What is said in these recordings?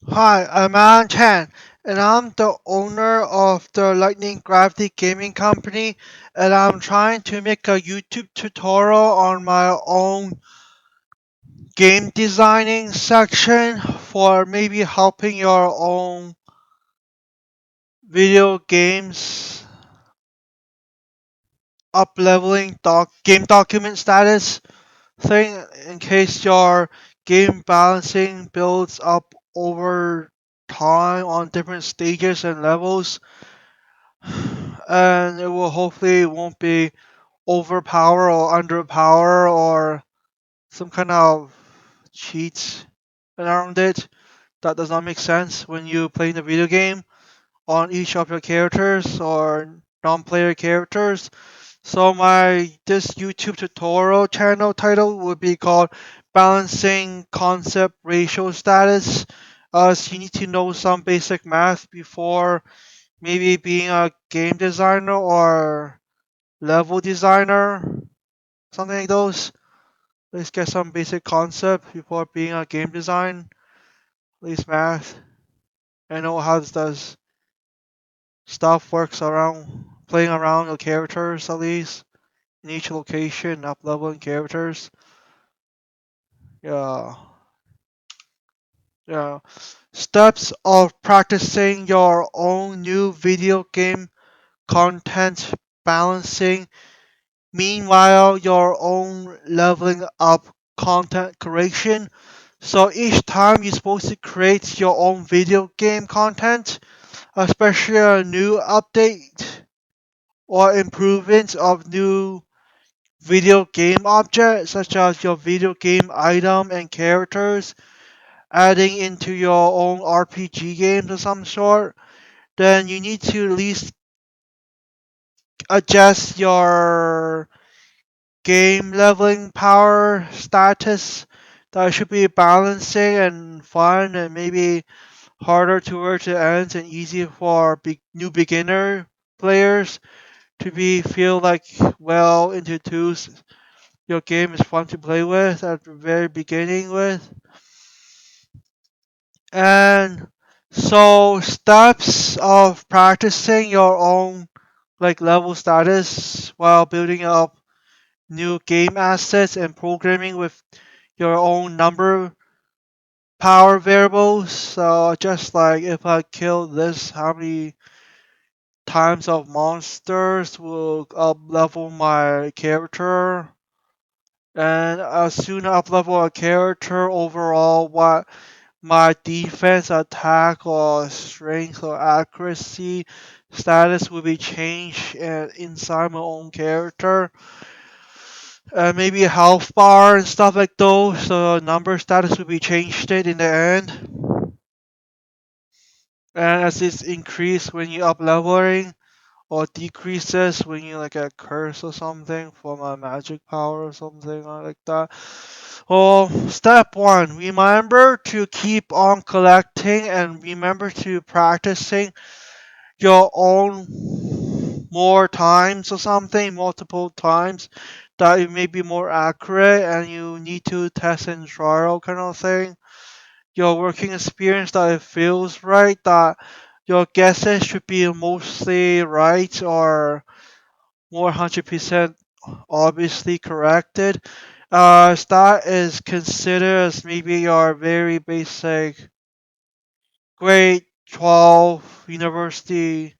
Hi, I'm Alan Chan, and I'm the owner of the Lightning Gravity Gaming Company, and I'm trying to make a YouTube tutorial on my own game designing section for maybe helping your own video games up leveling game document status thing in case your game balancing builds up over time on different stages and levels, and it will hopefully won't be overpower or underpower or some kind of cheats around it that does not make sense when you play the video game on each of your characters or non-player characters. So my this YouTube tutorial channel title would be called Balancing Concept Ratio Status. So you need to know some basic math before maybe being a game designer or level designer, something like those. Let's get some basic concept before being a game design, at least math, and know how this does stuff works around playing around the characters at least in each location, up leveling characters. Yeah, yeah. Steps of practicing your own new video game content balancing. Meanwhile, your own leveling up content creation. So each time you're supposed to create your own video game content, especially a new update or improvements of new video game objects, such as your video game item and characters, adding into your own RPG games of some sort, then you need to at least adjust your game leveling power status that should be balancing and fun and maybe harder towards the ends and easy for new beginner players to be feel like well introduced. Your game is fun to play with at the very beginning with. And so steps of practicing your own like level status while building up new game assets and programming with your own number power variables. So just like if I kill this, how many times of monsters will up level my character? And as soon up level a character overall, what my defense, attack, or strength or accuracy status will be changed inside my own character. Maybe a health bar and stuff like those. So number status will be changed in the end. And as it's increased when you up leveling, or decreases when you like a curse or something from a magic power or something like that. Well, step one, remember to keep on collecting and remember to practicing your own more times or something, multiple times, that it may be more accurate and you need to test and trial kind of thing. Your working experience that it feels right, that your guesses should be mostly right or more 100% obviously corrected. That is considered as maybe your very basic grade 12 university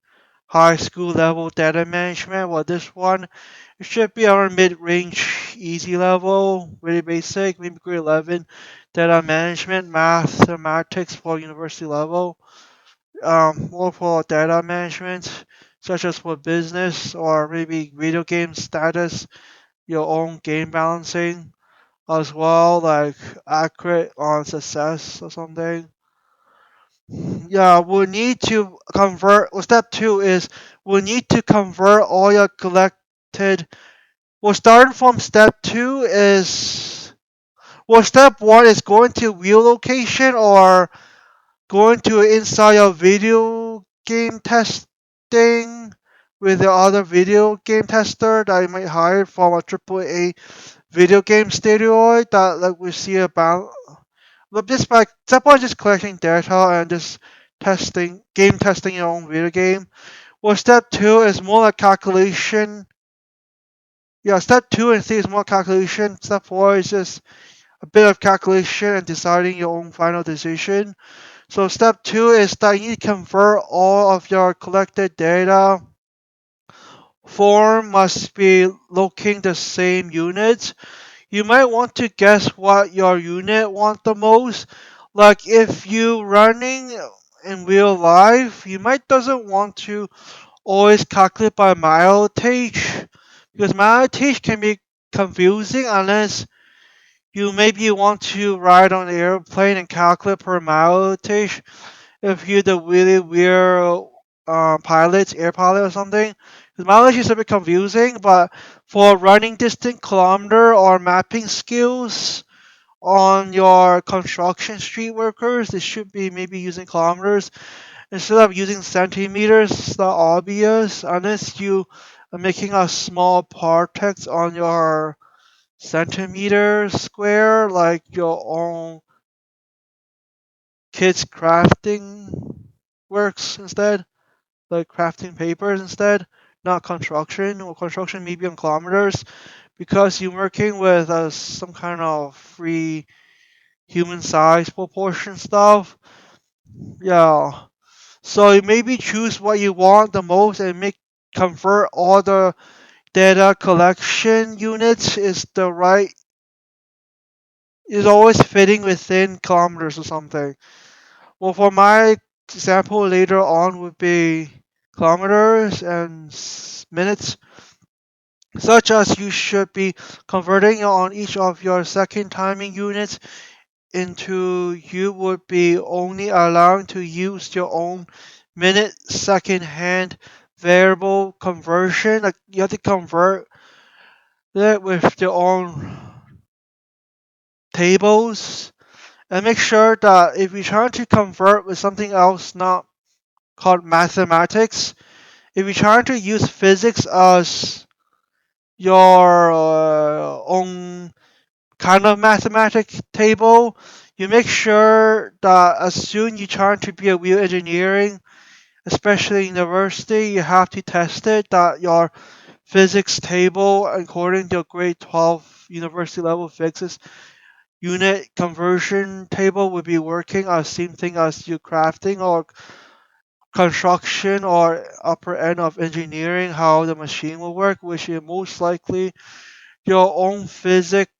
high school level data management. Well, this one it should be our mid-range easy level, really basic, maybe grade 11 data management, mathematics for university level. More for data management, such as for business or maybe video game status, your own game balancing as well, like accurate on success or something. Yeah, we need to convert. Well, step two is we need to convert all your collected. Well, starting from step two is well, step one is going to wheel location or going to inside your video game testing with the other video game tester that you might hire from a AAA video game studio that like we see about But just by step one, just collecting data and just testing your own video game. Well, step two is more like calculation. Yeah, step two and three is more calculation. Step four is just a bit of calculation and deciding your own final decision. So step two is that you need to convert all of your collected data. Form must be looking the same units. You might want to guess what your unit want the most. Like if you running in real life, you might doesn't want to always calculate by mileage because mileage can be confusing unless you maybe want to ride on an airplane and calculate per mileage if you're the really weird pilot, air pilot or something. The mileage is a bit confusing, but for running distant kilometer or mapping skills on your construction street workers, they should be maybe using kilometers instead of using centimeters. It's not obvious unless you are making a small partex on your centimeter square, like your own kids crafting works instead, like crafting papers instead, not construction. Or construction maybe on kilometers because you're working with some kind of free human size proportion stuff. Yeah. So you maybe choose what you want the most and make convert all the data collection units is always fitting within kilometers or something. Well, for my example later on would be kilometers and minutes, such as you should be converting on each of your second timing units into you would be only allowing to use your own minute second hand variable conversion. Like you have to convert it with your own tables and make sure that if you're trying to convert with something else not called mathematics, if you're trying to use physics as your own kind of mathematic table, you make sure that as soon you try to be a real engineering, especially university, you have to test it that your physics table according to your grade 12 university level physics unit conversion table will be working as same thing as you crafting or construction or upper end of engineering how the machine will work, which is most likely your own physics,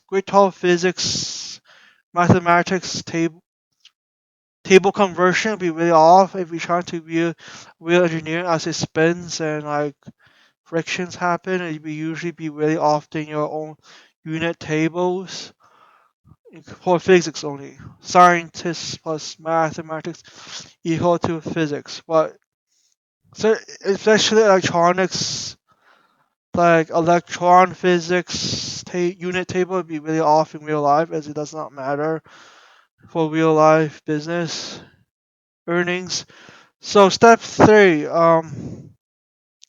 grade 12 physics, mathematics table conversion will be really off if you try to be real engineering as it spins and like frictions happen. It will usually be really often your own unit tables for physics only. Scientists plus mathematics equal to physics. But so especially electronics, like electron physics unit table would be really off in real life as it does not matter for real life business earnings. So step three,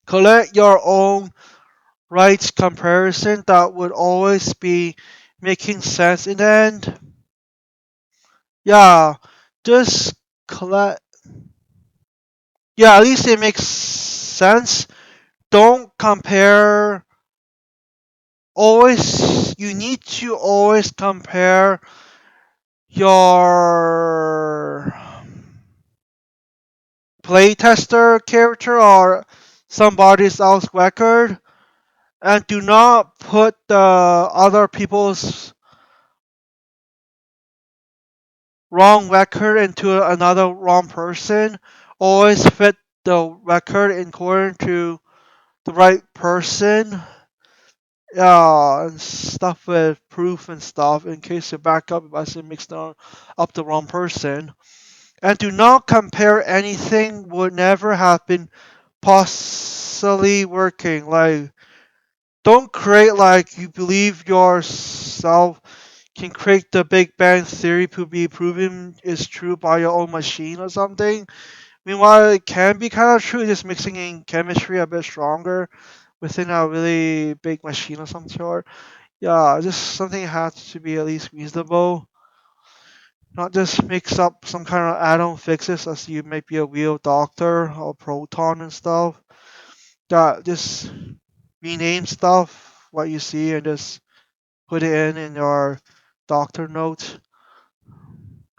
collect your own rights comparison that would always be making sense in the end. Yeah, just collect. Yeah, at least it makes sense. Don't compare. Always, you need to always compare your playtester character or somebody else's record, and do not put the other people's wrong record into another wrong person. Always fit the record according to the right person. Yeah, and stuff with proof and stuff in case you back up if I say mixed up the wrong person. And do not compare anything would never have been possibly working. Like, don't create like you believe yourself can create the Big Bang Theory to be proven is true by your own machine or something. Meanwhile, it can be kind of true, just mixing in chemistry a bit stronger within a really big machine of some sort. Yeah, just something has to be at least reasonable. Not just mix up some kind of add-on fixes as you might be a real doctor or proton and stuff. That just rename stuff what you see and just put it in your doctor notes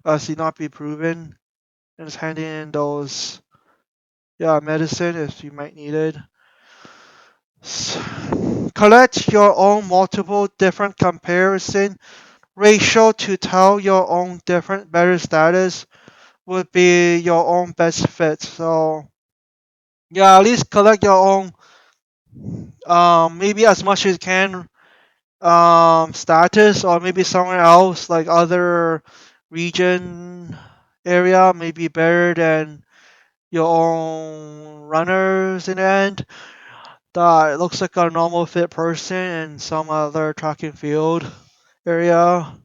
as it not be proven and just hand in those medicine if you might need it. S- Collect your own multiple different comparison ratio to tell your own different better status would be your own best fit. So yeah, at least collect your own maybe as much as you can status or maybe somewhere else like other region area maybe better than your own runners in the end that looks like a normal fit person in some other track and field area.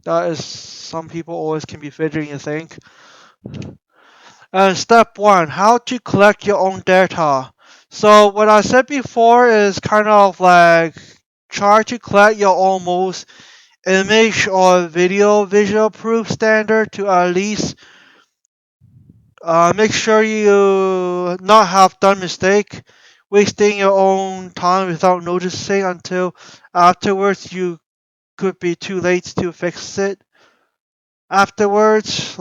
That is some people always can be fitting, you think. And step one, how to collect your own data. So what I said before is kind of like try to collect your own most image or video visual proof standard to at least make sure you not have done mistake wasting your own time without noticing until afterwards you could be too late to fix it afterwards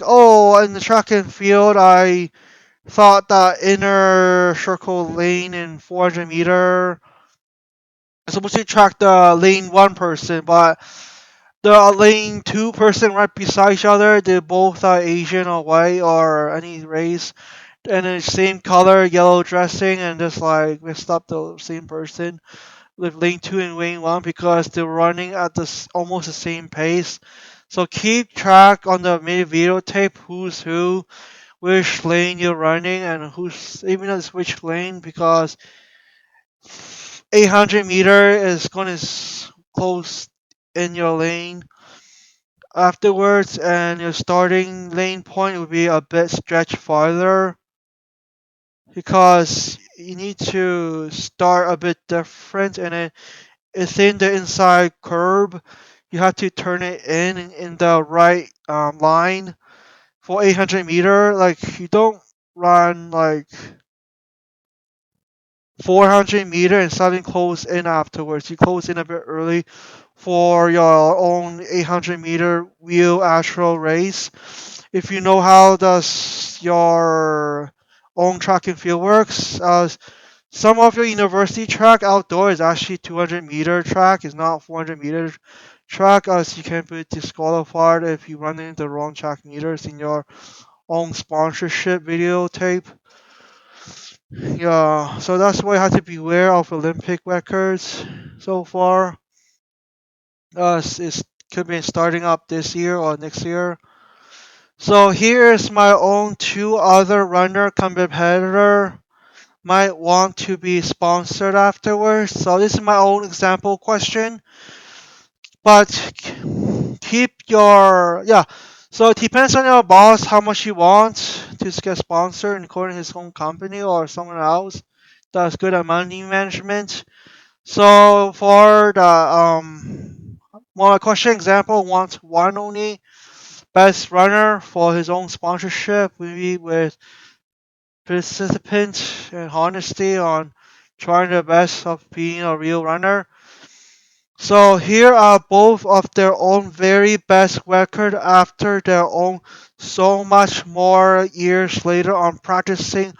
oh in the track and field I thought that inner circle lane in 400-meter is supposed to track the lane one person but the lane two person right beside each other they both are Asian or white or any race and the same color yellow dressing and just like mixed up the same person with lane 2 and lane 1 because they're running at almost the same pace. So keep track on the main videotape who's who, which lane you're running, and who's even at which lane because 800-meter is going to close in your lane afterwards, and your starting lane point would be a bit stretched farther because you need to start a bit different and then it's in the inside curb. You have to turn it in the right line for 800-meter. Like you don't run like 400-meter and suddenly close in afterwards. You close in a bit early for your own 800-meter real actual race. If you know how does your own track and field works, some of your university track outdoor is actually 200-meter track. It's not 400-meter track, as you can be disqualified if you run into the wrong track meters in your own sponsorship videotape. Yeah, so that's why you have to beware of Olympic records so far. It's could be starting up this year or next year. So here's my own two other runner competitor might want to be sponsored afterwards. So this is my own example question, but keep your So it depends on your boss how much he wants to get sponsored, including his own company or someone else that's good at money management. So for the well, question example wants one only best runner for his own sponsorship, maybe with participant and honesty on trying their best of being a real runner. So here are both of their own very best record after their own so much more years later on practicing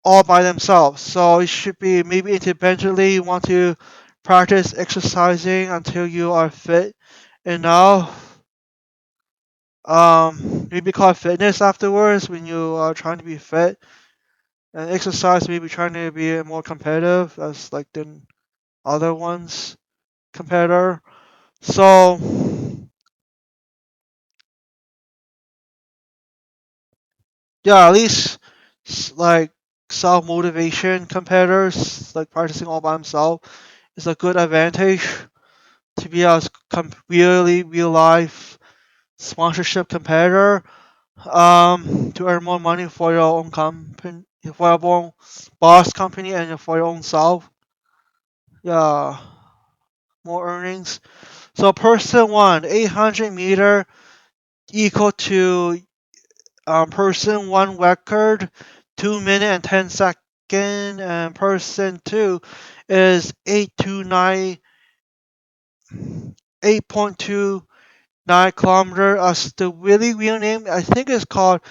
all by themselves. So it should be maybe independently you want to practice exercising until you are fit enough. Maybe call it fitness afterwards when you are trying to be fit and exercise maybe trying to be more competitive as like than other ones competitor. So yeah, at least like self motivation competitors like practicing all by himself is a good advantage to be a really real life sponsorship competitor. To earn more money for your own company, for your own boss company, and for your own self. Yeah, more earnings. So person one, 800-meter equal to person one record, 2 minute and 10 second, and person two is 8.29 kilometer. The really real name I think is called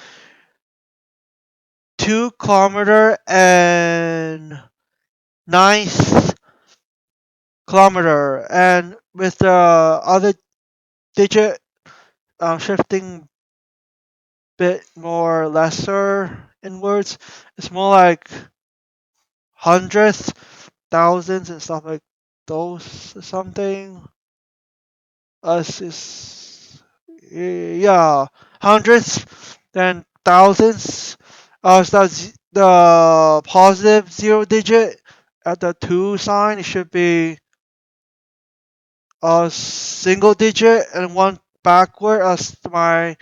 2 kilometer and ninth kilometer, and with the other digit shifting bit more lesser in words, it's more like hundredths, thousands, and stuff like those or something. Us is yeah, hundredths, then thousands. So that's the positive zero digit at the two sign. It should be a single digit, and one backward as my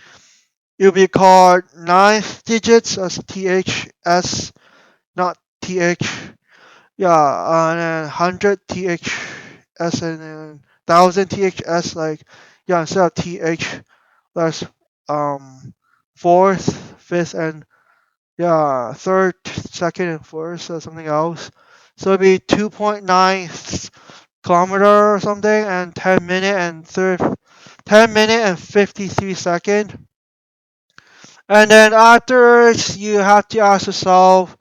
it'll be called ninth digits as THS, not TH. Yeah, and then 100 THS, and then 1000 THS, like, yeah, instead of TH, that's fourth, fifth, and yeah, third, second, and first, or something else. So it'd be 2.9 kilometer or something, and 10 minute and 53 second. And then afterwards, you have to ask yourself,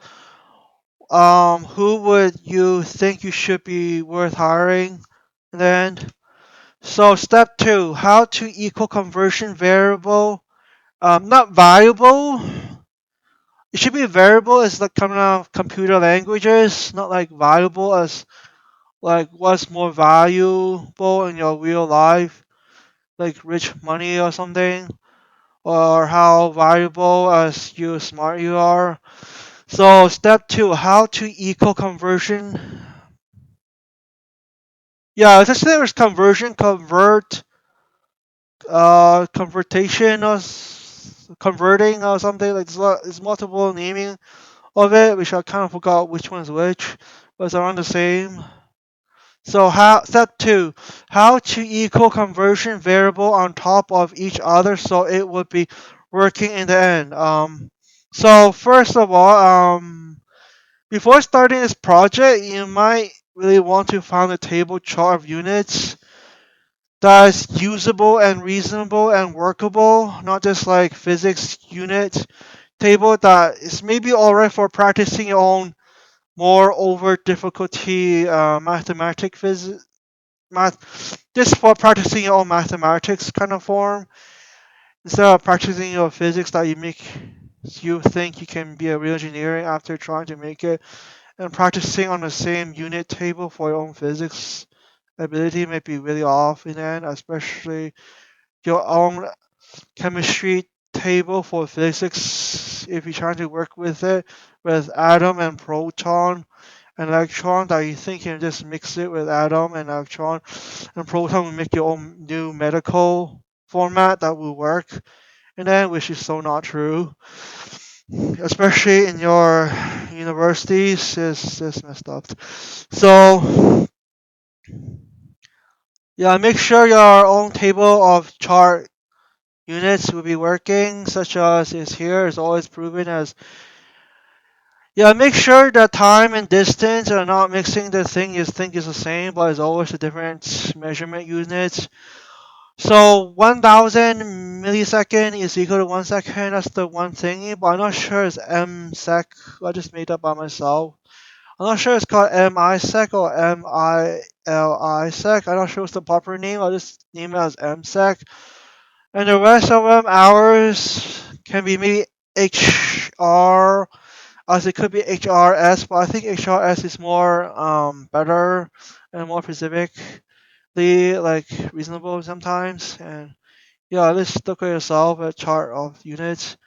who would you think you should be worth hiring? And then, so step two, how to equal conversion variable. Not variable. It should be variable as like coming out of computer languages, not like valuable as like what's more valuable in your real life, like rich money or something, or how valuable as you smart you are. So step two, how to equal conversion. Yeah, essentially there's conversion, convertation, or converting or something like there's multiple naming of it, which I kind of forgot which one is which, but it's around the same. So how step two, how to equal conversion variable on top of each other so it would be working in the end. So first of all, before starting this project, you might really want to find a table chart of units that is usable and reasonable and workable, not just like physics unit table that is maybe alright for practicing your own more over difficulty mathematic physics math, just for practicing your own mathematics kind of form instead of practicing your physics that you think you can be a real engineer after trying to make it, and practicing on the same unit table for your own physics ability may be really off in the end, especially your own chemistry table for physics if you're trying to work with it with atom and proton and electron that you think you can just mix it with atom and electron and proton will make your own new medical format that will work in the end, which is so not true. Especially in your universities, it's messed up. So yeah, make sure your own table of chart units will be working, such as is here, is always proven as. Yeah, make sure that time and distance are not mixing the thing you think is the same, but it's always a different measurement units. So 1000 millisecond is equal to 1 second. That's the one thingy, but I'm not sure it's msec. I just made up by myself. I'm not sure it's called misec or milisec. I'm not sure what's the proper name. I'll just name it as msec. And the rest of them hours can be maybe HR, as it could be HRS, but I think HRS is more better and more specifically like reasonable sometimes. And yeah, let's look at yourself a chart of units.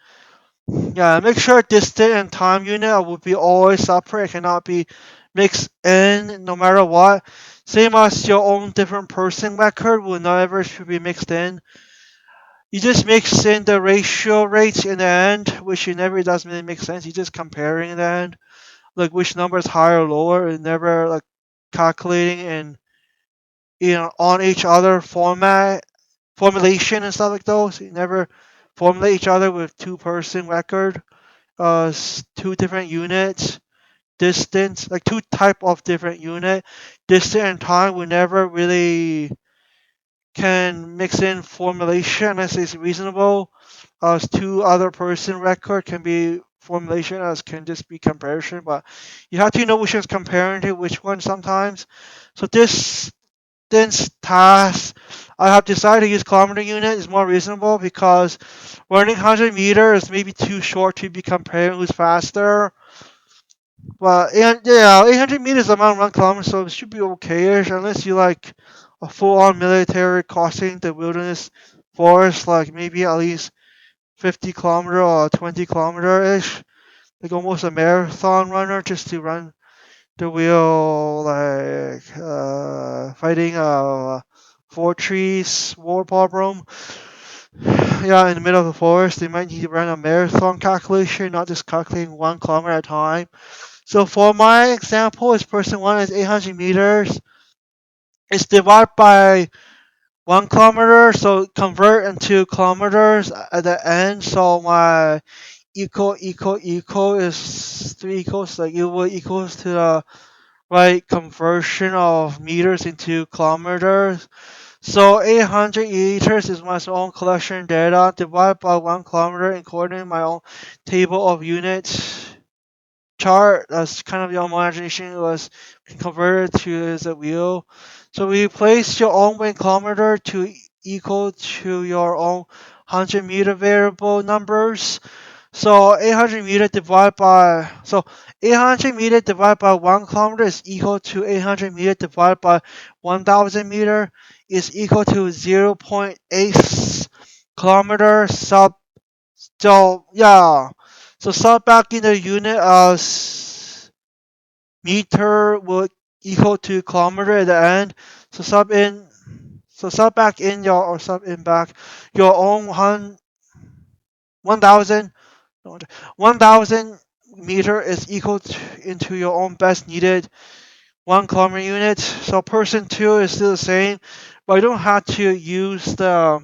Yeah, make sure distance and time unit will be always separate. It cannot be mixed in no matter what. Same as your own different person record will never should be mixed in. You just mix in the ratio rates in the end, which it never does really make sense. You just comparing in the end, like which number is higher or lower, and never like calculating and on each other formulation and stuff like those. You never formulate each other with two-person record. Two different units, distance, like two type of different unit, distance and time. We never really can mix in formulation unless it's reasonable. As two other person record can be formulation as can just be comparison, but you have to know which one's comparing to which one sometimes. So this task, I have decided to use kilometer unit is more reasonable because running 100 meters is maybe too short to be comparing who's faster. But yeah, 800 meters amount 1 kilometer, so it should be okay-ish unless you like a full-on military crossing the wilderness forest, like maybe at least 50 kilometer or 20 kilometer-ish, like almost a marathon runner just to run the wheel, like fighting four trees war problem. Yeah, in the middle of the forest, they might need to run a marathon calculation, not just calculating 1 kilometer at a time. So for my example, is person one is 800 meters. It's divided by 1 kilometer, so convert into kilometers at the end. So my equal is three equals, like it will equals to the right conversion of meters into kilometers. So 800 liters is my own collection data divided by 1 kilometer and coordinate my own table of units chart. That's kind of your imagination was converted to as a wheel. So we place your own wind kilometer to equal to your own 100-meter variable numbers. So 800 meter divided by 1 kilometer is equal to 800 meter divided by 1,000 meter is equal to 0.8 kilometer sub. So yeah, so sub back in the unit as meter will equal to kilometer at the end. So sub back in your or sub in back your own 1,000 1,000 meter is equal to, into your own best needed 1 kilometer unit. So person two is still the same, but I don't have to use the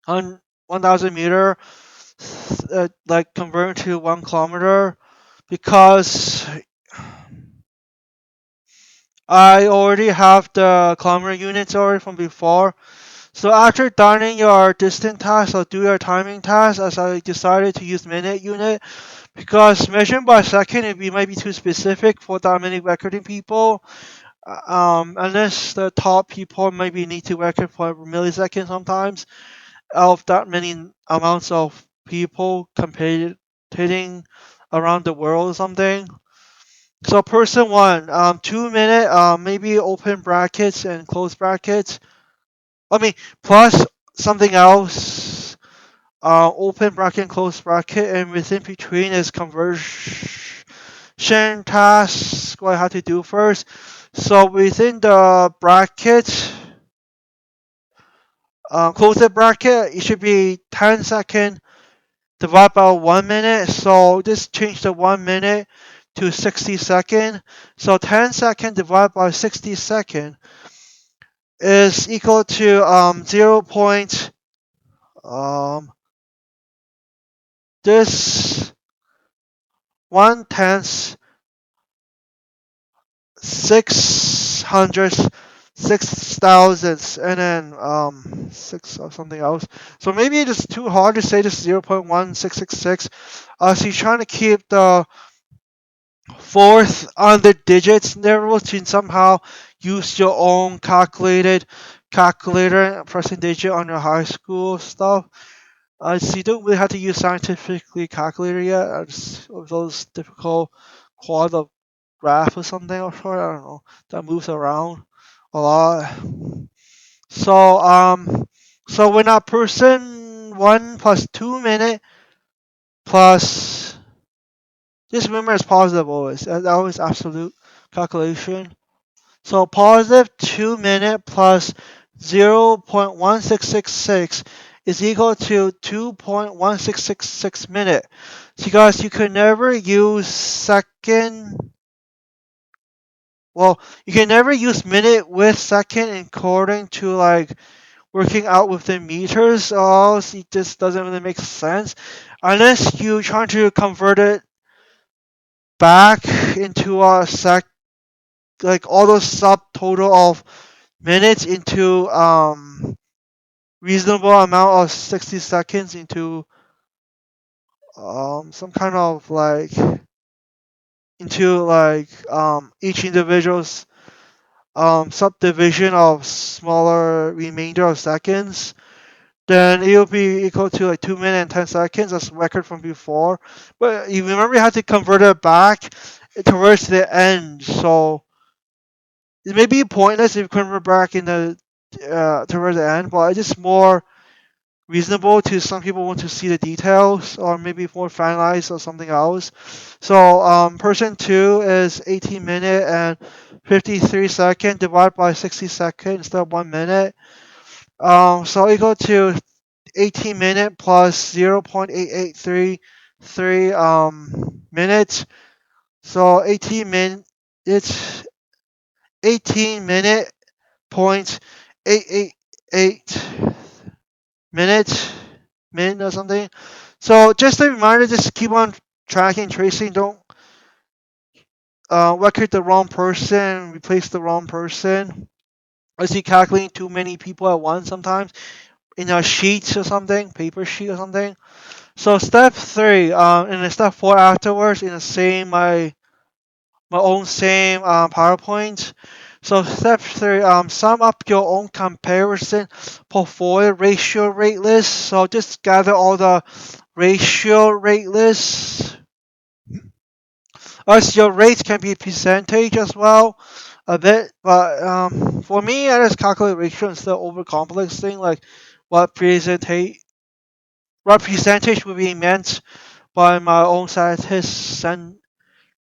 1,000 meter like convert to 1 kilometer because I already have the kilometer units already from before. So after done your distance task, I'll do your timing task as I decided to use minute unit because measuring by second it might be too specific for that many recording people. Unless the top people maybe need to record for a millisecond sometimes of that many amounts of people competing around the world or something. So person one, 2 minute, maybe open brackets and close brackets. I mean, plus something else, open bracket and close bracket, and within between is conversion task. What I have to do first. So within the bracket, close the bracket, it should be 10 second divided by 1 minute. So just change the 1 minute to 60 second. So 10 second divided by 60 second is equal to 0. Um, this 1/10 600 6,000 and then six or something else. So maybe it's too hard to say this 0.1666. So you're trying to keep the fourth on the digits interval to somehow use your own calculator pressing digit on your high school stuff. So you don't really have to use scientifically calculator yet. Just those difficult quad of graph or something or sort. I don't know that moves around a lot. So so when a person 1 plus 2 minute plus just remember it's positive always. That's always absolute calculation. So positive 2 minute plus 0.1666 is equal to 2.1666 minute. So guys, you could never use second well, you can never use minute with second according to like working out within meters, or else it just doesn't really make sense unless you try to convert it back into a like all those subtotal of minutes into reasonable amount of 60 seconds into some kind of like into like each individual's subdivision of smaller remainder of seconds, then it will be equal to like 2 minutes and 10 seconds as record from before. But you remember you have to convert it back towards the end, so it may be pointless if you convert back in the towards the end, but it's just more reasonable to some people want to see the details or maybe more finalized or something else. So person two is 18 minute and 53 second divided by 60 second instead of 1 minute. So equal to 18 minute plus 0.8833 minutes. So 18 minute point 888 minutes min or something. So just a reminder, just keep on tracking, tracing. Don't record the wrong person, replace the wrong person. I see calculating too many people at once sometimes in a sheet or something, paper sheet or something. So step three, and then step four afterwards in the same my own same PowerPoint. So step three, sum up your own comparison portfolio ratio rate list. So just gather all the ratio rate lists. As your rates can be percentage as well, a bit. But for me, I just calculate ratio instead of over complex thing like what percentage what percentage would be meant by my own scientists and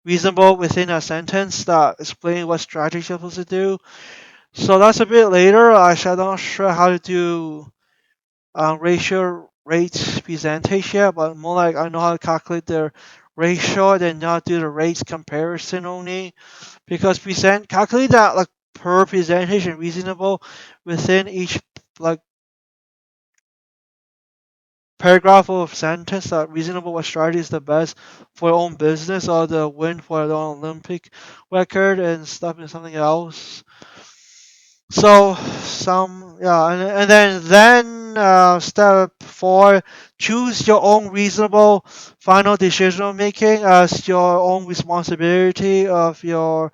reasonable within a sentence that explain what strategy you're supposed to do. So that's a bit later. I'm not sure how to do ratio rate percentage yet, but more like I know how to calculate the ratio and not do the rates comparison only because present calculate that like per percentage and reasonable within each like paragraph of sentence that reasonable what strategy is the best for your own business or the win for the Olympic record and stuff and something else. So some yeah, and then step four, choose your own reasonable final decision making as your own responsibility of your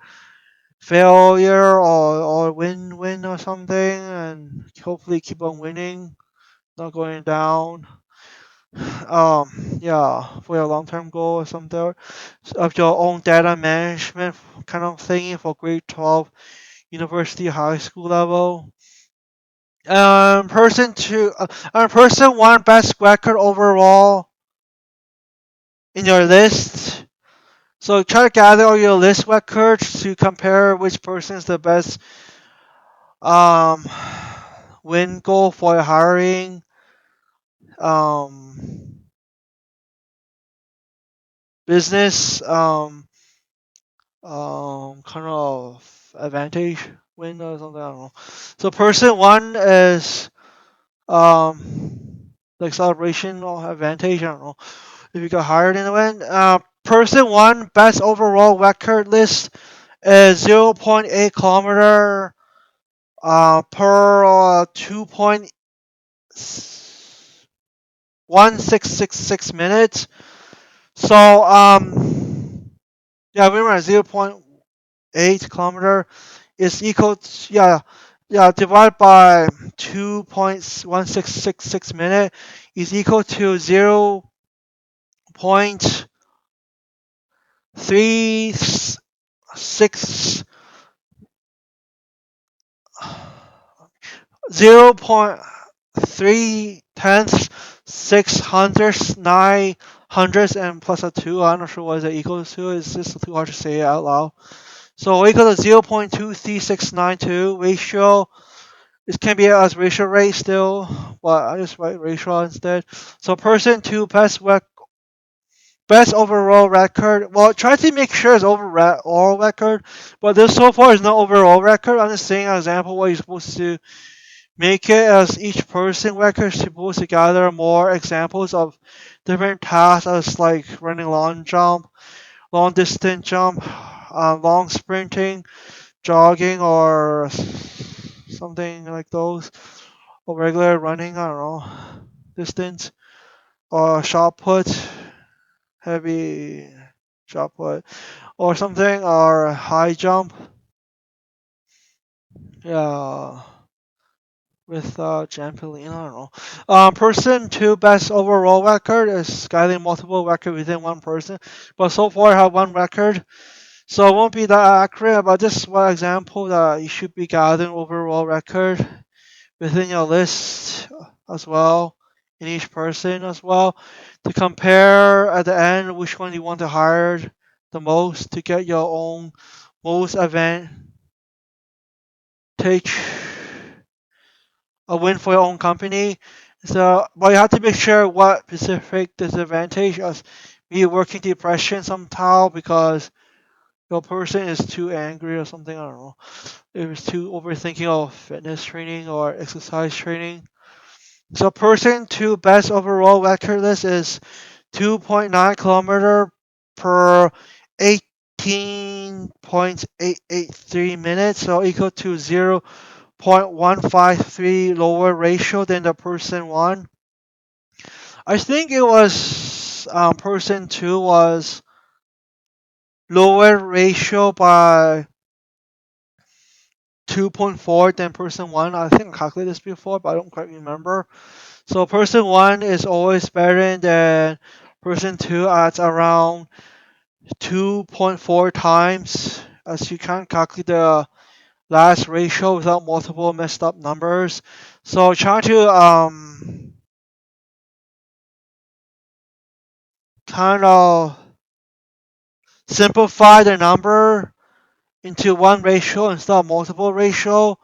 failure or win or something, and hopefully keep on winning, not going down. Yeah, for your long-term goal or something of your own data management kind of thing for grade 12 university high school level. Person one best record overall in your list. So try to gather all your list records to compare which person is the best um, win goal for hiring um, business kind of advantage win or something. I don't know. So person one is like celebration or advantage. I don't know if you got hired in the win. Person one best overall record list is 0.8 kilometer per 2.1666 minutes. So yeah, we were at 0.8 kilometer is equal to, yeah, divided by 2.1666 minute is equal to 0.36 0.3 tenths 600 900 and plus a 2. I'm not sure what that equals to. It's just too hard to say it out loud. So equal to 0.23692 ratio. This can be as ratio rate still, but I just write ratio instead. So person two best best overall record. Well, try to make sure it's overall record, but this so far is no overall record. I'm just saying an example what you're supposed to make it as each person record supposed to gather more examples of different tasks as like running long jump, long distance jump, long sprinting, jogging, or something like those, or regular running. I don't know, distance or shot put, heavy shot put, or something, or high jump. Yeah, with trampoline. I don't know. Person two best overall record is scaling multiple record within one person, but so far I have one record, so it won't be that accurate. But just one example that you should be gathering overall record within your list as well, in each person as well, to compare at the end which one you want to hire the most to get your own most advantage, a win for your own company. So, but you have to make sure what specific disadvantage as me working depression somehow because your person is too angry or something. I don't know. It was too overthinking of fitness training or exercise training. So, person two best overall record list is 2.9 kilometer per 18.883 minutes, so equal to 0.153 lower ratio than the person one. I think it was person two was lower ratio by 2.4 than person one. I think I calculated this before, but I don't quite remember. So person one is always better than person two at around 2.4 times, as you can't calculate the last ratio without multiple messed up numbers. So trying to kind of simplify the number into one ratio instead of multiple ratio.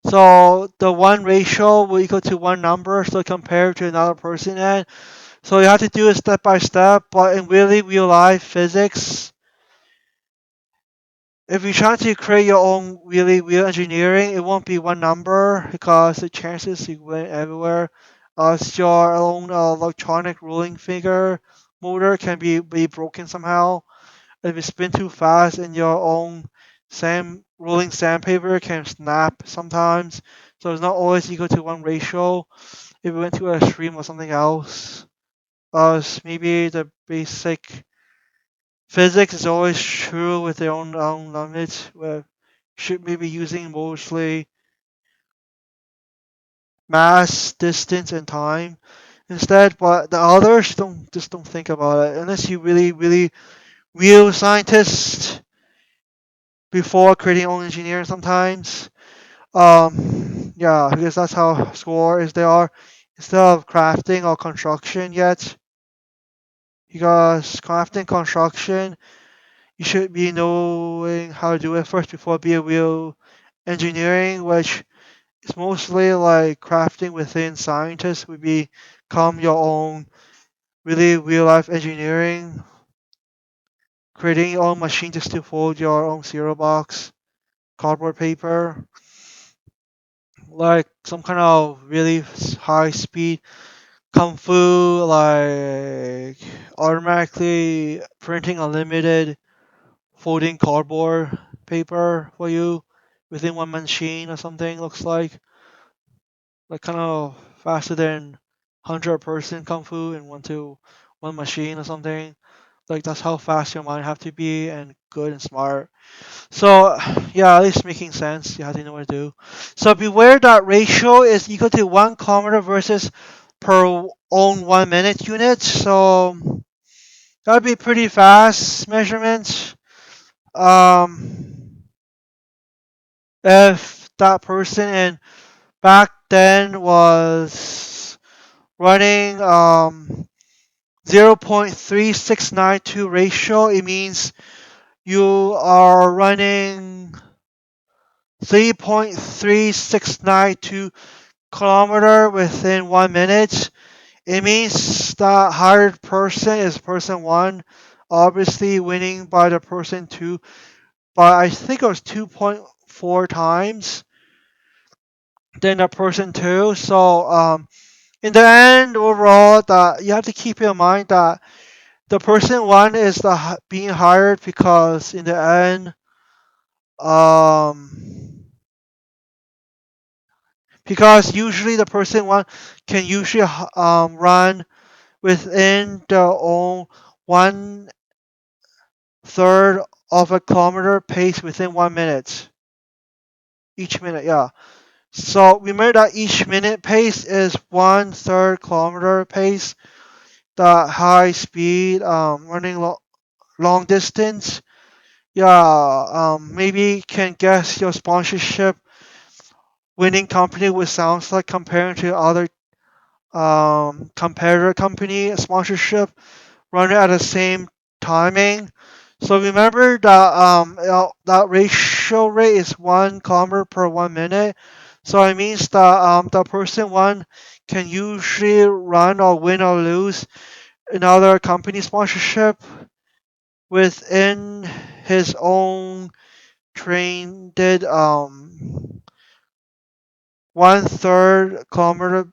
So the one ratio will equal to one number, so compared to another person n. So you have to do it step by step, but in really real life physics, if you try to create your own really real engineering, it won't be one number because the chances you win everywhere. As your own electronic ruling figure motor can be broken somehow. If you spin too fast and your own rolling sandpaper can snap sometimes. So it's not always equal to one ratio. If we went to a extreme or something else, maybe the basic physics is always true with their own limits. Where should maybe using mostly mass, distance, and time instead. But the others don't think about it unless you really real scientist before creating your own engineering sometimes. Yeah, because that's how score is they are. Instead of crafting or construction yet, because crafting construction, you should be knowing how to do it first before be a real engineering, which is mostly like crafting within scientists would become your own really real life engineering, creating your own machine just to fold your own cereal box, cardboard paper, like some kind of really high speed kung fu, like automatically printing unlimited folding cardboard paper for you within one machine or something. Looks like kind of faster than 100 person kung fu in one machine or something. Like that's how fast your mind have to be and good and smart. So yeah, at least making sense. You have to know what to do. So beware that ratio is equal to 1 kilometer versus per own 1 minute unit. So that'd be pretty fast measurement. Um, if that person in back then was running 0.3692 ratio, it means you are running 3.3692 kilometer within 1 minute. It means the hired person is person one, obviously winning by the person two, by I think it was 2.4 times than the person two. So in the end, overall, that you have to keep in mind that the person one is being hired because in the end, um, because usually the person one can usually run within the own 1/3 of a kilometer pace within 1 minute. Each minute, yeah. So remember that each minute pace is 1/3 kilometer pace. The high speed running long distance. Yeah, maybe can guess your sponsorship winning company would sounds like comparing to other competitor company sponsorship running at the same timing. So remember that that ratio rate is 1 kilometer per 1 minute. So it means that the person one can usually run or win or lose another company sponsorship within his own trained 1/3 kilometer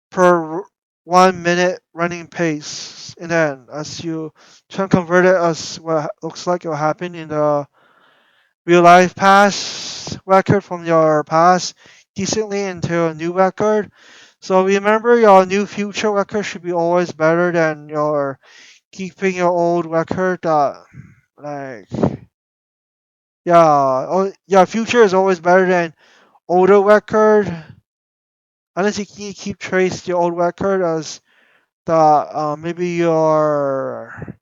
per 1 minute running pace. And then as you try and convert it as what looks like it will happen in the real life pass record from your past decently into a new record. So remember your new future record should be always better than your keeping your old record that like yeah, oh, yeah, future is always better than older record unless you can keep trace your old record as the maybe your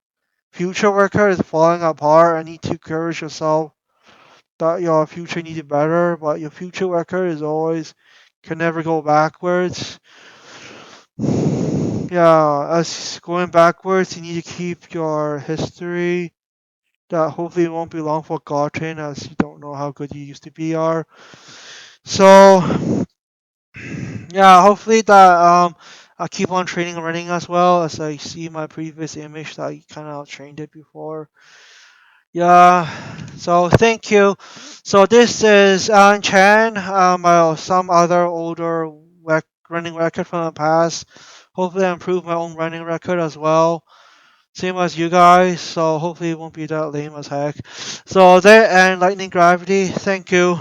future record is falling apart and need to encourage yourself that your future needs it better, but your future record is always can never go backwards. Yeah, as going backwards, you need to keep your history that hopefully won't be long forgotten as you don't know how good you used to be are. So yeah, hopefully that I keep on training and running as well as I see my previous image that I kind of trained it before. Yeah, so thank you. So this is Alan Chan, some other older running record from the past. Hopefully I improve my own running record as well. Same as you guys, so hopefully it won't be that lame as heck. So there and lightning gravity, thank you.